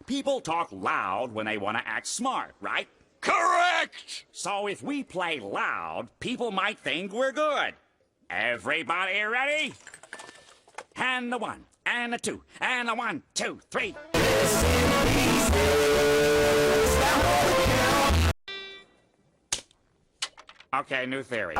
People talk loud when they want to act smart, right? Correct! So if we play loud, people might think we're good. Everybody ready? And the 1, and the 2, and the 1, 2, 3. Okay, new theory.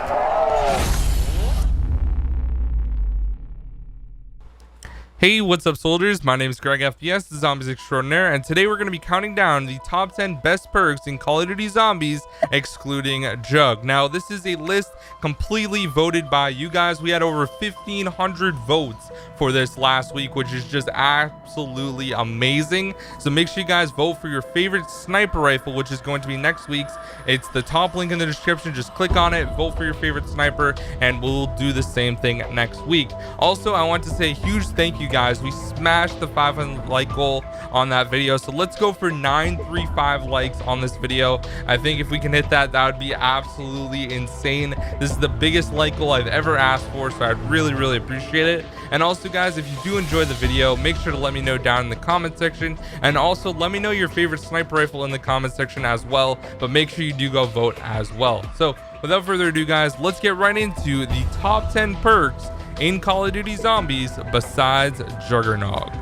Hey, what's up soldiers? My name is GregFPS, the Zombies Extraordinaire, and today we're going to be counting down the top 10 best perks in Call of Duty Zombies, excluding Jug. Now, this is a list completely voted by you guys. We had over 1,500 votes for this last week, which is just absolutely amazing. So make sure you guys vote for your favorite sniper rifle, which is going to be next week's. It's the top link in the description. Just click on it, vote for your favorite sniper, and we'll do the same thing next week. Also, I want to say a huge thank you guys. We smashed the 500 like goal on that video, so let's go for 935 likes on this video. I think if we can hit that, that would be absolutely insane. This is the biggest like goal I've ever asked for, so I'd really appreciate it. And also guys, if you do enjoy the video, make sure to let me know down in the comment section, and also let me know your favorite sniper rifle in the comment section as well. But make sure you do go vote as well. So without further ado guys, let's get right into the top 10 perks in Call of Duty Zombies besides Juggernog.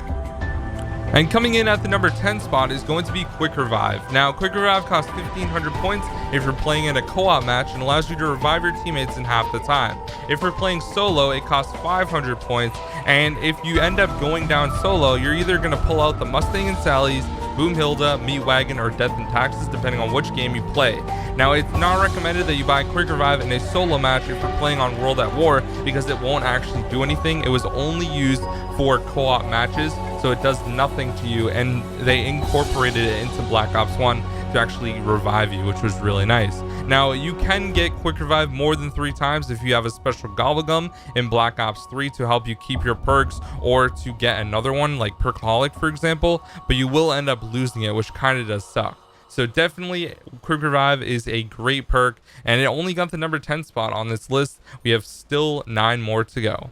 And coming in at the number 10 spot is going to be Quick Revive. Now, Quick Revive costs 1,500 points if you're playing in a co-op match and allows you to revive your teammates in half the time. If you're playing solo, it costs 500 points, and if you end up going down solo, you're either going to pull out the Mustang and Sally's, Boomhilda, Meat Wagon, or Death and Taxes, depending on which game you play. Now, it's not recommended that you buy Quick Revive in a solo match if you're playing on World at War, because it won't actually do anything. It was only used for co-op matches, so it does nothing to you, and they incorporated it into Black Ops 1 to actually revive you, which was really nice. Now, you can get Quick Revive more than 3 times if you have a special Gobblegum in Black Ops 3 to help you keep your perks, or to get another one like Perkaholic, for example, but you will end up losing it, which kind of does suck. So definitely Quick Revive is a great perk, and it only got the number 10 spot on this list. We have still 9 more to go.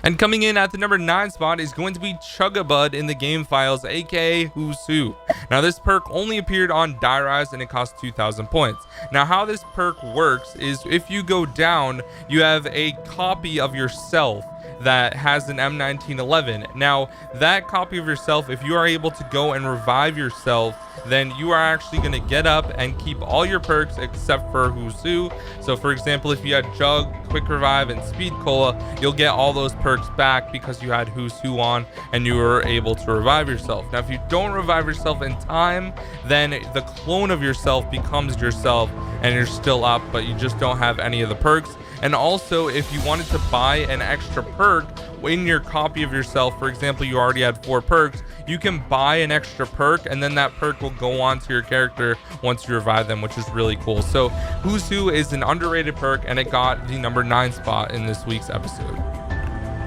And coming in at the number 9 spot is going to be Chugabud in the game files, aka Who's Who. Now, this perk only appeared on Die Rise and it costs 2,000 points. Now, how this perk works is if you go down, you have a copy of yourself that has an M1911. Now, that copy of yourself, if you are able to go and revive yourself, then you are actually going to get up and keep all your perks except for Who's Who. So for example, if you had Jug, Quick Revive, and Speed Cola, you'll get all those perks back because you had Who's Who on and you were able to revive yourself. Now, if you don't revive yourself in time, then the clone of yourself becomes yourself and you're still up, but you just don't have any of the perks. And also, if you wanted to buy an extra perk in your copy of yourself, for example, you already had 4 perks, you can buy an extra perk, and then that perk will go on to your character once you revive them, which is really cool. So Who's Who is an underrated perk, and it got the number 9 spot in this week's episode.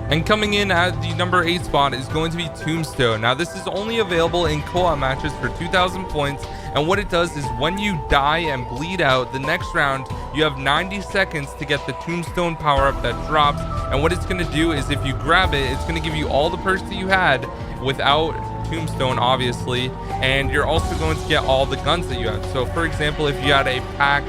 And coming in at the number 8 spot is going to be Tombstone. Now, this is only available in co-op matches for 2,000 points, and what it does is when you die and bleed out, the next round you have 90 seconds to get the Tombstone power-up that drops. And what it's going to do is if you grab it, it's going to give you all the perks that you had without Tombstone, obviously, and you're also going to get all the guns that you had. So for example, if you had a packed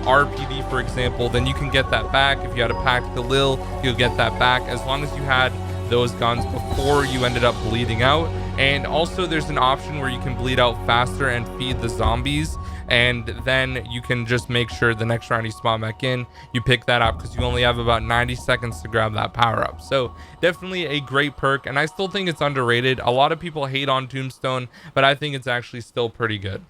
RPD, for example, then you can get that back. If you had a packed Galil, you'll get that back, as long as you had those guns before you ended up bleeding out. And also there's an option where you can bleed out faster and feed the zombies, and then you can just make sure the next round you spawn back in, you pick that up, because you only have about 90 seconds to grab that power up. So definitely a great perk, and I still think it's underrated. A lot of people hate on Tombstone, but I think it's actually still pretty good.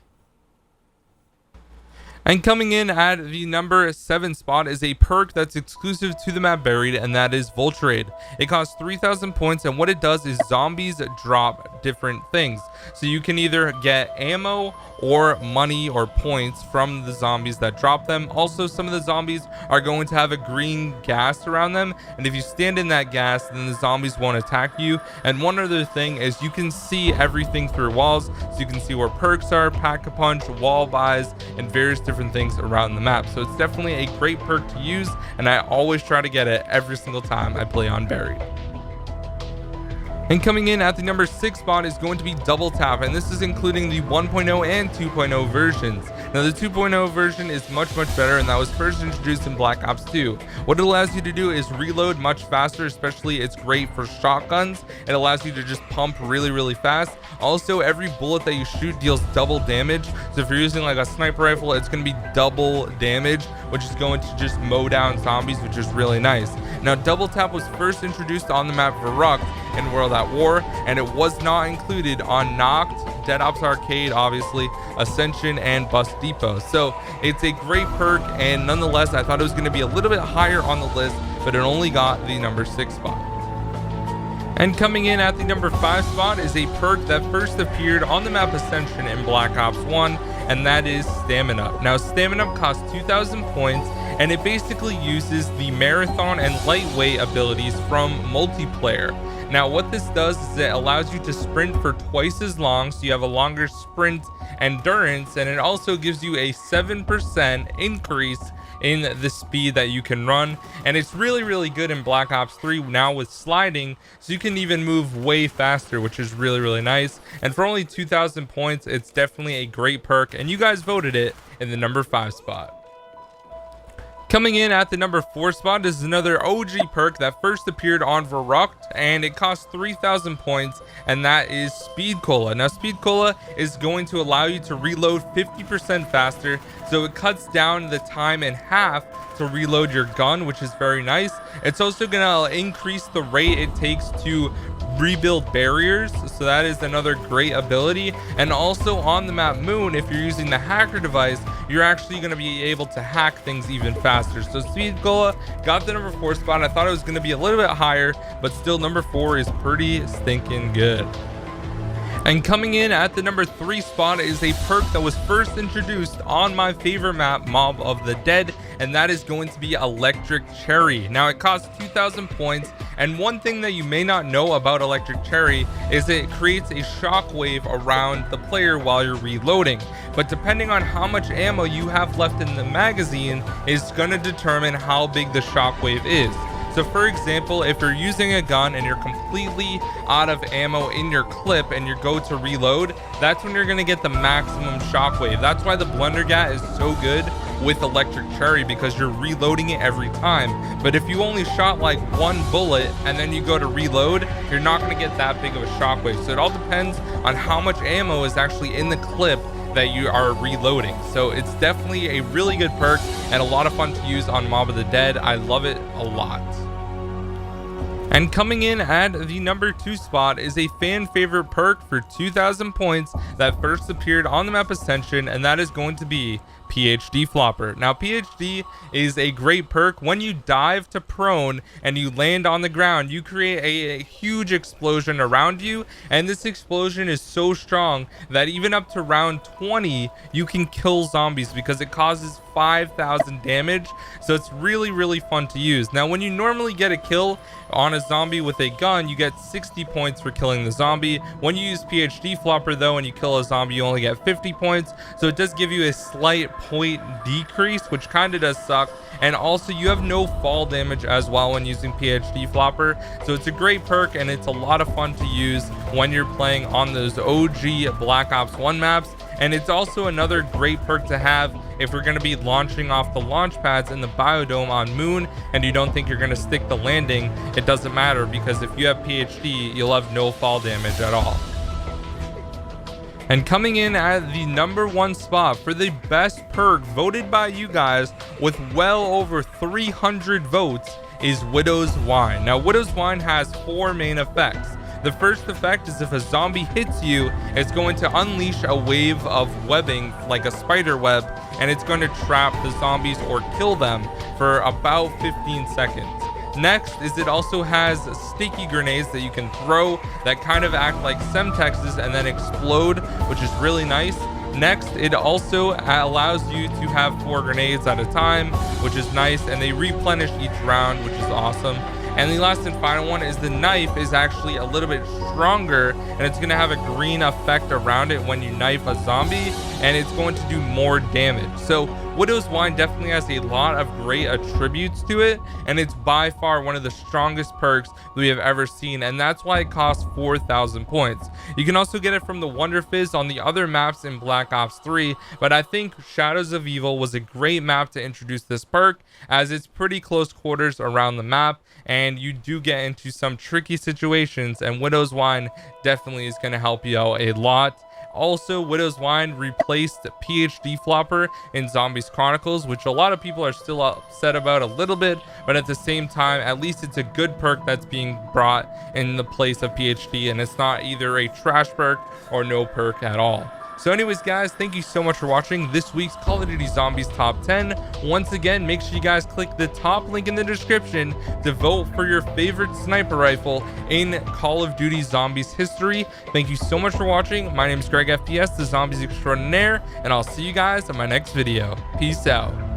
And coming in at the number 7 spot is a perk that's exclusive to the map Buried, and that is Vulturade. It costs 3,000 points, and what it does is zombies drop different things. So you can either get ammo or money or points from the zombies that drop them. Also, some of the zombies are going to have a green gas around them, and if you stand in that gas, then the zombies won't attack you. And one other thing is you can see everything through walls, so you can see where perks are, pack-a-punch, wall buys, and various different things around the map. So it's definitely a great perk to use, and I always try to get it every single time I play on Buried. And coming in at the number 6 spot is going to be Double Tap, and this is including the 1.0 and 2.0 versions. Now the 2.0 version is much better, and that was first introduced in Black Ops 2. What it allows you to do is reload much faster, especially it's great for shotguns. It allows you to just pump really fast. Also, every bullet that you shoot deals double damage, so if you're using like a sniper rifle, it's going to be double damage, which is going to just mow down zombies, which is really nice. Now Double Tap was first introduced on the map Verrucht in World at War, and it was not included on Knocked, Dead Ops Arcade, obviously, Ascension, and Bus Depot. So it's a great perk, and nonetheless, I thought it was going to be a little bit higher on the list, but it only got the number 6 spot. And coming in at the number 5 spot is a perk that first appeared on the map Ascension in Black Ops 1, and that is Stamina. Now Stamina costs 2,000 points, and it basically uses the marathon and lightweight abilities from multiplayer. Now what this does is it allows you to sprint for twice as long, so you have a longer sprint endurance, and it also gives you a 7% increase in the speed that you can run, and it's really good in Black Ops 3 now with sliding, so you can even move way faster, which is really nice. And for only 2,000 points, it's definitely a great perk, and you guys voted it in the number 5 spot. Coming in at the number 4 spot is another OG perk that first appeared on Verrucht, and it costs 3,000 points, and that is Speed Cola. Now Speed Cola is going to allow you to reload 50% faster, so it cuts down the time in half to reload your gun, which is very nice. It's also going to increase the rate it takes to rebuild barriers, so that is another great ability. And also on the map Moon, if you're using the hacker device, you're actually going to be able to hack things even faster. So Speed Cola got the number 4 spot. I thought it was going to be a little bit higher, but still number 4 is pretty stinking good. And coming in at the number 3 spot is a perk that was first introduced on my favorite map, Mob of the Dead, and that is going to be Electric Cherry. Now it costs 2,000 points, and one thing that you may not know about Electric Cherry is it creates a shockwave around the player while you're reloading. But depending on how much ammo you have left in the magazine is going to determine how big the shockwave is. So for example, if you're using a gun and you're completely out of ammo in your clip and you go to reload, that's when you're going to get the maximum shockwave. That's why the Blundergat is so good with Electric Cherry, because you're reloading it every time. But if you only shot like one bullet and then you go to reload, you're not going to get that big of a shockwave. So it all depends on how much ammo is actually in the clip that you are reloading. So it's definitely a really good perk and a lot of fun to use on Mob of the Dead. I love it a lot. And coming in at the number 2 spot is a fan favorite perk for 2,000 points that first appeared on the map Ascension, and that is going to be PhD Flopper. Now PhD is a great perk. When you dive to prone and you land on the ground, you create a huge explosion around you, and this explosion is so strong that even up to round 20 you can kill zombies because it causes 5,000 damage. So it's really fun to use. Now when you normally get a kill on a zombie with a gun, you get 60 points for killing the zombie. When you use PhD Flopper though and you kill a zombie, you only get 50 points. So it does give you a slight point decrease, which kind of does suck. And also you have no fall damage as well when using PhD Flopper. So it's a great perk and it's a lot of fun to use when you're playing on those OG Black Ops 1 maps. And it's also another great perk to have if we're going to be launching off the launch pads in the biodome on Moon and you don't think you're going to stick the landing. It doesn't matter, because if you have PhD, you'll have no fall damage at all. And coming in at the number 1 spot for the best perk voted by you guys with well over 300 votes is Widow's Wine. Now Widow's Wine has 4 main effects. The first effect is if a zombie hits you, it's going to unleash a wave of webbing like a spider web, and it's going to trap the zombies or kill them for about 15 seconds. Next is it also has sticky grenades that you can throw that kind of act like Semtexes and then explode, which is really nice. Next, it also allows you to have 4 grenades at a time, which is nice, and they replenish each round, which is awesome. And the last and final one is the knife is actually a little bit stronger, and it's going to have a green effect around it when you knife a zombie, and it's going to do more damage. So Widow's Wine definitely has a lot of great attributes to it, and it's by far one of the strongest perks we have ever seen, and that's why it costs 4,000 points. You can also get it from the Wonder Fizz on the other maps in Black Ops 3, but I think Shadows of Evil was a great map to introduce this perk, as it's pretty close quarters around the map, and you do get into some tricky situations, and Widow's Wine definitely is going to help you out a lot. Also, Widow's Wine replaced PhD Flopper in Zombies Chronicles, which a lot of people are still upset about a little bit, but at the same time, at least it's a good perk that's being brought in the place of PhD, and it's not either a trash perk or no perk at all. So anyways, guys, thank you so much for watching this week's Call of Duty Zombies Top 10. Once again, make sure you guys click the top link in the description to vote for your favorite sniper rifle in Call of Duty Zombies history. Thank you so much for watching. My name is GregFPS, the Zombies Extraordinaire, and I'll see you guys in my next video. Peace out.